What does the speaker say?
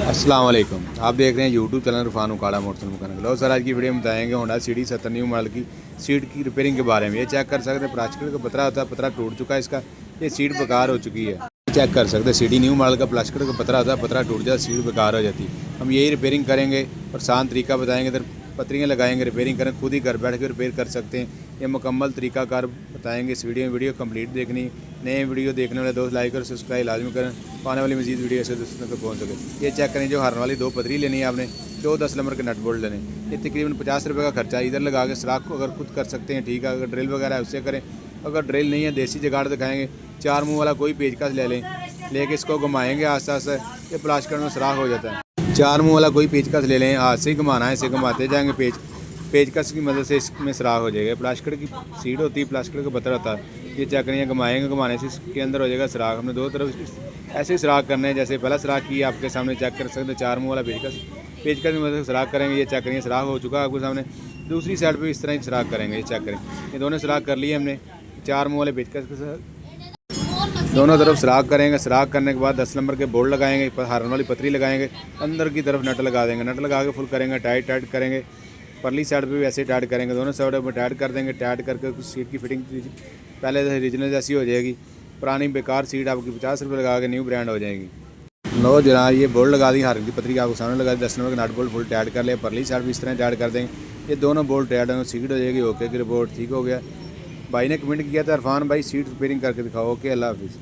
अस्सलाम वालेकुम। आप देख रहे हैं YouTube channel Irfan Ukada motorcycle mechanic. लो सर, आज की वीडियो में बताएंगे होंडा सिटी 70 न्यू मॉडल की सीट की रिपेयरिंग के बारे में। ये चेक कर सकते हैं प्लास्टिक का पतरा होता है, पतरा टूट चुका है इसका, ये सीट बेकार हो चुकी है। चेक कर सकते हैं सिटी न्यू मॉडल का प्लास्टिक का पतरा होता है, पतरा टूट जाता है, सीट बेकार हो जाती है। हम यही रिपेयरिंग करेंगे और आसान तरीका बताएंगे, इधर पतरियाँ लगाएंगे, रिपेयरिंग करें, खुद ही घर बैठ के रिपेयर कर सकते हैं। ये मुकम्मल तरीकाकार बताएंगे इस वीडियो कंप्लीट देखनी। नए वीडियो देखने वाले दोस्त लाइक और सब्सक्राइब लाजमी करें, आने वाली मजीद वीडियो ऐसे दोस्तों तक पहुँच सके। ये चेक करें, जो हारने वाली दो पतरी लेनी है आपने, जो 10 नंबर के नट बोल्ट लेने। ये तकरीबन 50 रुपये का खर्चा इधर लगा के सुराख को अगर खुद कर सकते हैं ठीक है, अगर ड्रिल वगैरह है उससे करें। अगर ड्रिल नहीं है देसी जुगाड़ दिखाएंगे, 4 मुँह वाला कोई पेचकस ले लें, लेके इसको घुमाएंगे आस्ते आस्ते, ये प्लास्टिक में सुराख हो जाता है। 4 मुँह वाला कोई पेचकस ले लें, हाथ से ही घुमाना है, इसे घुमाते जाएंगे, पेचकस की मदद से इसमें सुराख हो जाएगा। प्लास्टिक की सीट होती है, प्लास्टिक का पत्थर होता है, ये चेक करें, घुमाएंगे, घुमाने से इसके अंदर हो जाएगा सुराख। हमने दो तरफ ऐसे ही सुराख करने हैं, जैसे पहला सुराख किया आपके सामने चेक कर सकते हैं, 4 मुँह वाला पेचकस की मदद से सुराख करेंगे। ये चेक करें, सुराख हो चुका है आपके सामने। दूसरी साइड पे इस तरह ही सुराख करेंगे, ये चेक करें, ये दोनों सुराख कर लिए हमने 4 मुँह वाले पेचकस के साथ। दोनों तरफ सुराख करेंगे। सुराख करने के बाद 10 नंबर के बोल्ट लगाएंगे, हारन वाली पतरी लगाएंगे, अंदर की तरफ नट लगा देंगे, नट लगा के फुल करेंगे, टाइट करेंगे। परली साइड पे भी ऐसे टाइट करेंगे, दोनों साइड में टाइट कर देंगे। टाइट करके सीट की फिटिंग पहले से ओरिजिनल जैसी हो जाएगी। पुरानी बेकार सीट आपकी 50 रुपये लगा के न्यू ब्रांड हो जाएगी। लो जनाब, ये बोल्ट लगा दी, हारन की पतरी आपको सामने लगा दी, 10 नंबर के नट बोल्ट फुल टाइट कर ले। परली साइड भी इस तरह टाइट कर देंगे, ये दोनों बोल्ट टाइट होंगे, सीट हो जाएगी। ओके की रिपोर्ट ठीक हो गया। भाई ने कमेंट किया था, इरफान भाई सीट रिपेयरिंग करके दिखाओ। ओके, अल्लाह हाफिज़।